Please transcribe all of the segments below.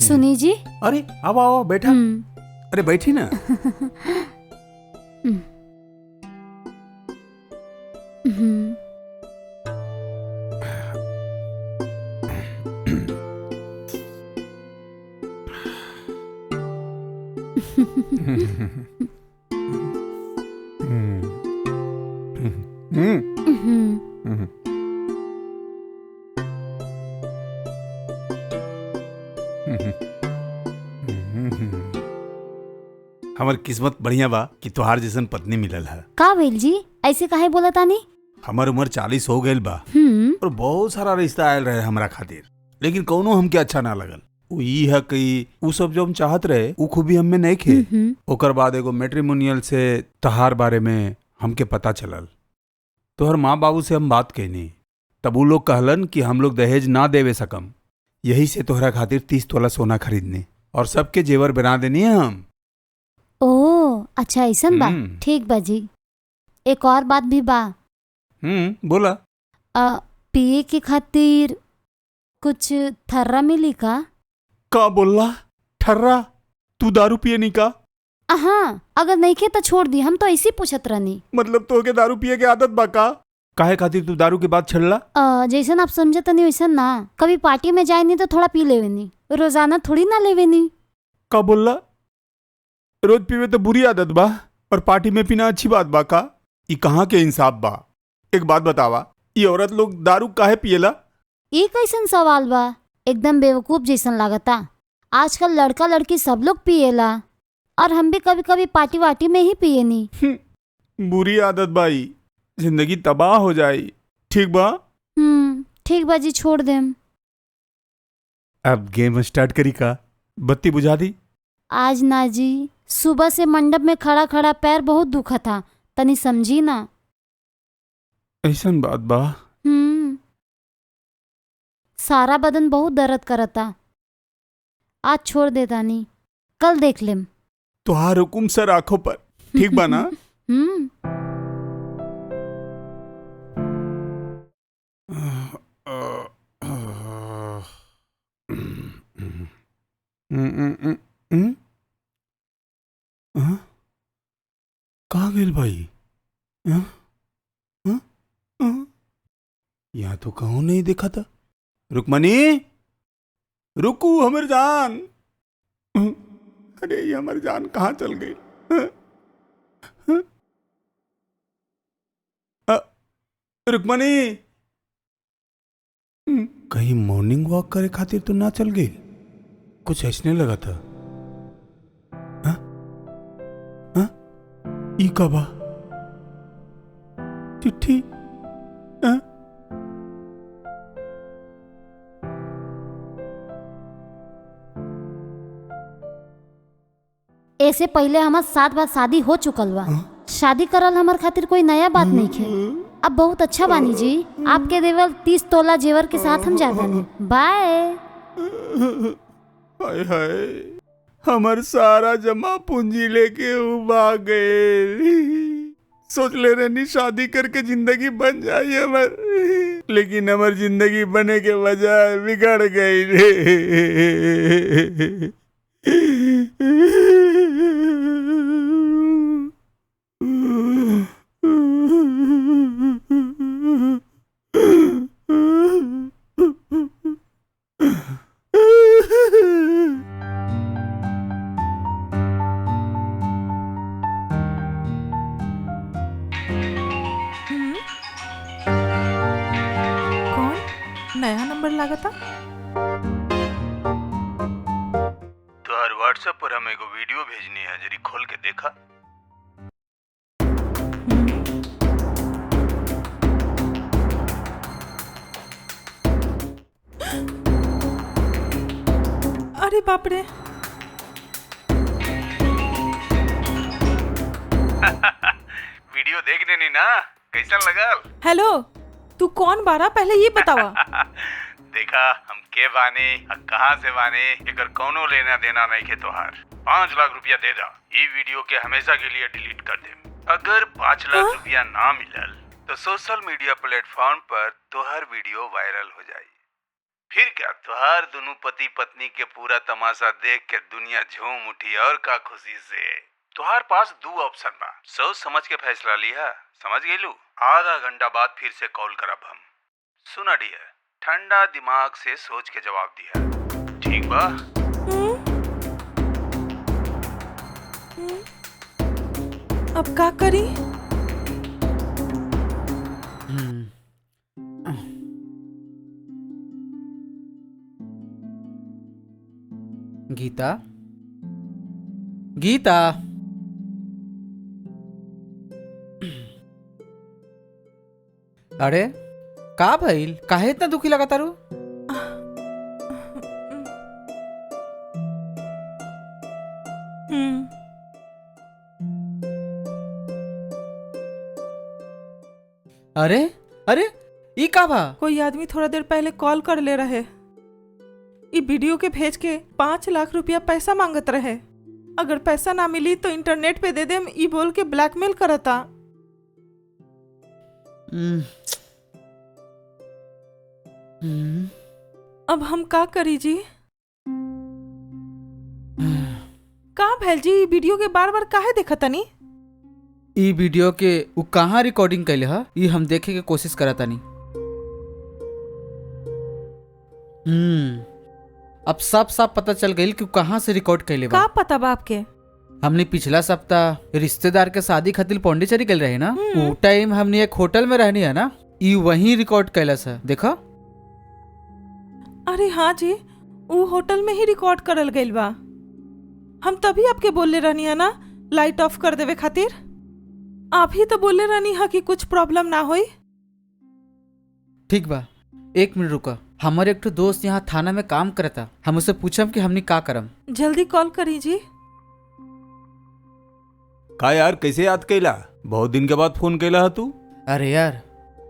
सुनी जी। अरे आओ आओ बैठा। अरे बैठी ना। हमार किस्मत बढ़िया बा कि तोहार जैसन पत्नी मिलल है। का भइल जी, ऐसे काहे बोला तानी? हमार उम्र 40 हो गईल बा और बहुत सारा रिश्ता आयल रहे हमरा खातिर, लेकिन कौनो हमके अच्छा ना लगल। उ ई है कि उ सब जो हम चाहत रहे उ खूबी हमें नहीं खे। ओकर बाद एगो मैट्रिमोनियल से तहार बारे में हमके पता चलल। तोहर माँ बाबू से हम बात कहनी, तब उ लोग कहलन कि हम लोग दहेज ना देवे सकम। यही से तोहरा खातिर 30 तोला सोना खरीदने और सबके जेवर बना देनी है हम। ओह अच्छा ऐसन बा, ठीक बा जी। एक और बात भी बा। बोला। पिए के खातिर कुछ थर्रा मिली का बोला? ठर्रा? तू दारू पिए नहीं का? हाँ, अगर नहीं खे तो छोड़ दी, हम तो ऐसे पूछत रहनी। मतलब तो के दारू पिए के आदत बा का? काहे खातिर तू दारू के बाद छड़ला? जैसन आप समझत नहीं वैसन ना। कभी पार्टी में जाए नहीं तो थोड़ा पी लेवे नी, रोजाना थोड़ी ना लेवे नी। का बोला? रोज पीवे तो बुरी आदत बा और पार्टी में पीना अच्छी बात बा का? ये कहाँ के इंसाफ बा? एक बात बतावा, ये औरत लोग दारू काहे पिएला? ये कैसन सवाल बा, एकदम बेवकूफ जैसन लागता। आजकल लड़का लड़की सब लोग पिएला और हम भी कभी कभी पार्टी वार्टी में ही पिए नी। बुरी आदत बाई, जिंदगी तबाह हो जाई। ठीक बा? ठीक बा जी, छोड़ देम। अब गेम स्टार्ट करी का? बत्ती बुझा दी? आज ना जी, सुबह से मंडप में खड़ा खड़ा पैर बहुत दुखा था, तनी समझी ना। ऐसन बात बा? सारा बदन बहुत दर्द करता। आज छोड़ देता नी, कल देख लेम। तुहार हुकुम सर आंखों पर। ठीक बा ना? कहाँ गेल भाई? यहाँ तो कहूँ नहीं देखा था। रुकमनी, रुकू हमर जान। अरे ये हमर जान कहाँ चल गई? रुकमनी, कहीं मॉर्निंग वॉक करे खातिर तो ना चल गई? कुछ ऐसने लगा था। ई कबा चिट्ठी? ऐसे पहले हमार 7 बार शादी हो चुकल बा। शादी करल हमार खातिर कोई नया बात नहीं खे। अब बहुत अच्छा बानी जी, आपके देवल 30 तोला जेवर के साथ हम जाता नहीं। बाय। हाय हाय, हमार सारा जमा पूंजी लेके भाग गए। सोच ले रही शादी करके जिंदगी बन जाए हमार, लेकिन हमार जिंदगी बने के बजाय बिगड़ गई रे। नया नंबर लागता। तोहर व्हाट्सएप पर हम एगो वीडियो भेजनी है, जरी खोल के देखा। अरे बाप रे। वीडियो देख लेनी ना, कैसा लगा? हेलो, तू कौन बारा पहले ये बतावा। देखा हम के बानी, कहाँ से बानी, एकर कौनो लेना देना नहीं के तोहार। 5 लाख रुपया दे दा, ये वीडियो के हमेशा के लिए डिलीट कर दे। अगर 5 लाख रुपया ना मिलल तो सोशल मीडिया प्लेटफॉर्म पर तोहर वीडियो वायरल हो जाए। फिर क्या, तुहार दोनों पति पत्नी के पूरा तमाशा देख के दुनिया झूम उठी। और का खुशी से तुहार पास दो ऑप्शन बा, सोच समझ के फैसला लिया। समझ गईलू? आधा घंटा बाद फिर से कॉल करब हम। सुना डियर, ठंडा दिमाग से सोच के जवाब दिया, ठीक बा? अब का करी? गीता, गीता, अरे का भइल? काहे इतना दुखी लगा तारू? अरे अरे ई का बा? कोई आदमी थोड़ा देर पहले कॉल कर ले रहे। ई वीडियो के भेज के 5 लाख रुपया पैसा मांगत रहे। अगर पैसा ना मिली तो इंटरनेट पे दे देम, ई बोल के ब्लैकमेल करता। अब हम का करी जी? का भैल जी, ई वीडियो के बार बार काहे देखतनी? ई वीडियो के उ कहाँ रिकॉर्डिंग कैले ह, ई हम देखे के कोशिश करतानी। अब सब साफ पता चल गई कि कहाँ से रिकॉर्ड कैले बा। का पता बा आपके? हमने पिछला सप्ताह रिश्तेदार के शादी खातिर पौंडीचेरी गए रहे ना, वो टाइम हमने एक होटल में रहनी है ना, ई वहीं रिकॉर्ड कैला सा। देखा? अरे हाँ जी, वो होटल में ही रिकॉर्ड करल गइल बा। हम तभी आपके बोले रहनी है ना लाइट ऑफ कर देवे खातिर। आप ही तो बोले रहनी है कि कुछ प्रॉब्लम ना होई। ठीक बा, 1 मिनट रुका। हमारे एक दोस्त यहाँ थाना में काम करता, हम उससे पूछम कि हमने का करम। जल्दी कॉल करी जी। का यार, कैसे याद कैला? बहुत दिन के बाद फोन कैला है तू? अरे यार,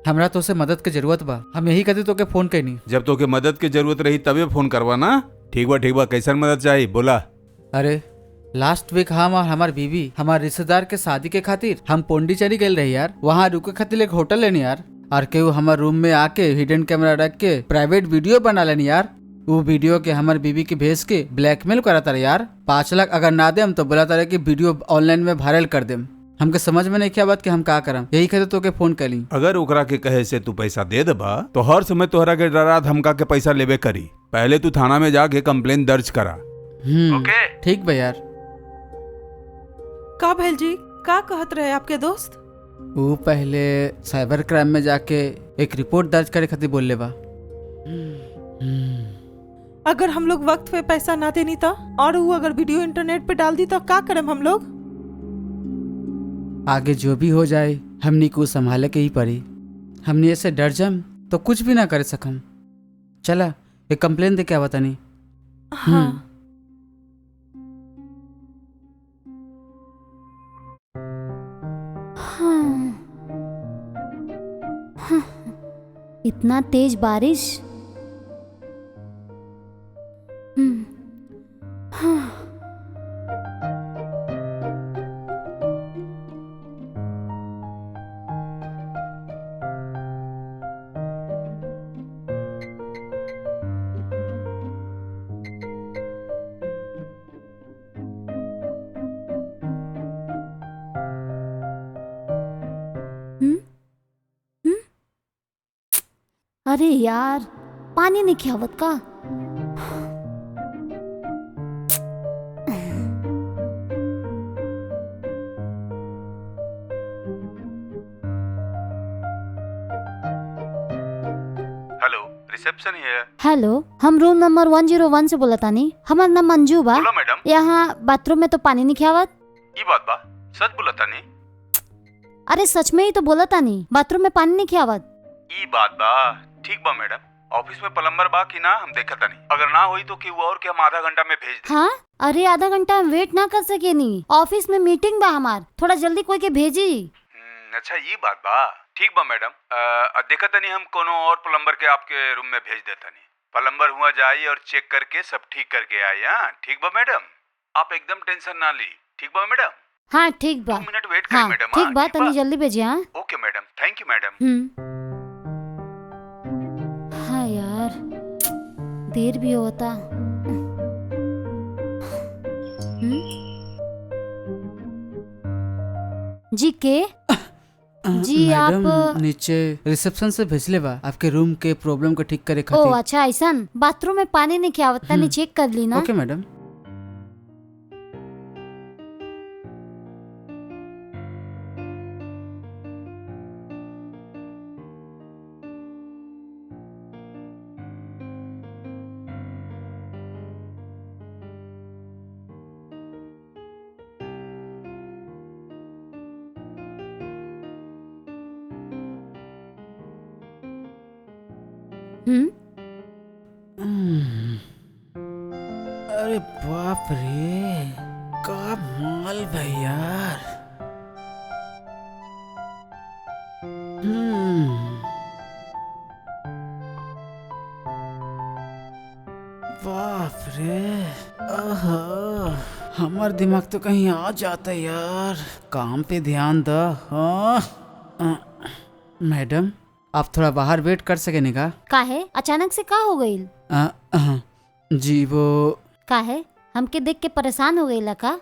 हमरा तो से मदद के जरूरत बा, हम यही कहते तो के फोन कैनी। जब तो के मदद की जरूरत रही तबे फोन करवा ना। ठीक बा, कैसन मदद चाहिए बोला। अरे लास्ट वीक हम और हमार बीवी हमारे रिश्तेदार के शादी के खातिर हम पौंडीचेरी गए रहे यार। वहाँ रुके खातिर एक होटल लेनी यार, और के हमारे रूम में आके हिडन कैमरा रख के प्राइवेट वीडियो बना लेनी यार। वो वीडियो के हमारे बीवी के भेज के ब्लैकमेल कराता रहे यार। 5 लाख अगर ना देम तो बोला रहे कि वीडियो ऑनलाइन में वायरल कर देम। हमके समझ में नहीं क्या बात कि हम का करम, यही कहते तो के फोन कैली। अगर ओकरा के कहे से तू पैसा दे दबा तो हर समय तोहरा के डरा धमका के पैसा लेबे करी। पहले तू थाना में जाके कंप्लेन दर्ज करा। ओके? ठीक बा यार। का भैल जी, का कहत रहे आपके दोस्त? वो पहले साइबर क्राइम में जाके एक रिपोर्ट दर्ज करे खातिर बोलले बा। अगर हम लोग वक्त पे पैसा ना देनी तो, और वो अगर वीडियो इंटरनेट पे डाल दी तो का करम हम लोग? आगे जो भी हो जाए हमनी को संभाले के ही पड़ी। हमनी ऐसे डर जम तो कुछ भी ना कर सकम। चला एक कंप्लेन दे के आवा तनी। हाँ। इतना तेज बारिश। अरे यार, पानी नहीं खियावत का? हेलो, रिसेप्शन है? हेलो, हम रूम नंबर 101 से बोला तानी। हमार नाम मंजू बा। बोला मैडम। यहाँ बाथरूम में तो पानी नहीं खियावत। ई बात बा, सच बोला तानी? अरे सच में ही तो बोला तानी, बाथरूम में पानी नहीं खियावत। ई बात बा, ठीक बा मैडम। ऑफिस में प्लम्बर बा कि ना हम देखा तानी। अगर ना हुई तो कि वो और के हम आधा घंटा में भेज दे। हाँ? अरे आधा घंटा हम वेट ना कर सके नी, ऑफिस में मीटिंग बा हमार, थोड़ा जल्दी कोई के भेजी। अच्छा ये बात बा, ठीक बा मैडम। देखा तनी हम कोनो और प्लम्बर के आपके रूम में भेज देता नहीं। प्लम्बर हुआ जाई और चेक करके सब ठीक करके आई। हाँ ठीक बा मैडम, आप एकदम टेंशन ना ली। ठीक बा मैडम? हाँ ठीक बा। 2 मिनट वेट करिए हाँ मैडम। ठीक बा, तनी जल्दी भेजिए। हाँ ओके मैडम, थैंक यू मैडम। हाँ यार, देर भी होता। जी के जी मैडम आप नीचे रिसेप्शन से भेजले बा आपके रूम के प्रॉब्लम को ठीक करे ओ खातिर। अच्छा ऐसा बाथरूम में पानी नहीं क्या आवता नहीं चेक कर ली ना। ओके मैडम। हम्म अरे बाप रे का माल भाई यार। बाप रे हमार दिमाग तो कहीं आ जाता यार। काम पे ध्यान दो। मैडम आप थोड़ा बाहर वेट कर सके निका। काहे अचानक से का हो गई? जी वो काहे हमके देख के परेशान हो गई का?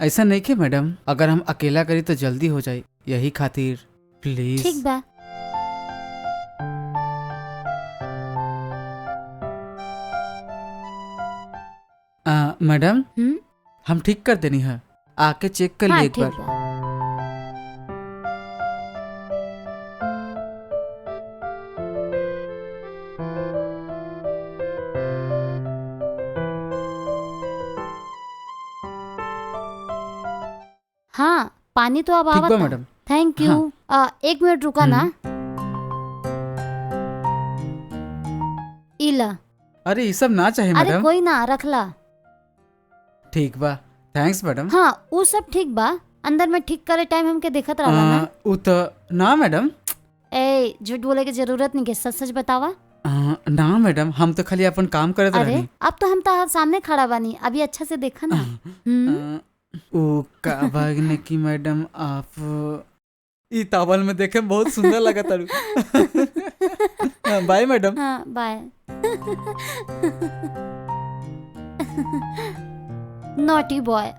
ऐसा नहीं के मैडम, अगर हम अकेला करी तो जल्दी हो जाए, यही खातिर प्लीज। ठीक बा। मैडम हम ठीक कर देनी है, आके चेक कर हाँ, लिए एक ठीक बार। बा। हाँ पानी तो अब ठीक बा आवता। मैडम। Thank you. एक मिनट रुका ना। इला। अरे ये सब ना चाहिए अरे मैडम। कोई ना रखला। ठीक बा, थैंक्स मैडम। हाँ वो सब ठीक बा, अंदर में ठीक करे टाइम हमके देखत रहला ना। उ तो ना मैडम। ए झूठ बोले की जरूरत नहीं के, सच सच बतावा। ना मैडम हम तो खाली अपन काम करत अरे रहनी। अब तो हम तो सामने खड़ा बानी, अभी अच्छा से देखा ना। ओ का भागने की मैडम आप ई तावल में देखे बहुत सुंदर लगा तारू। Bye madam. हाँ बाय। Naughty boy.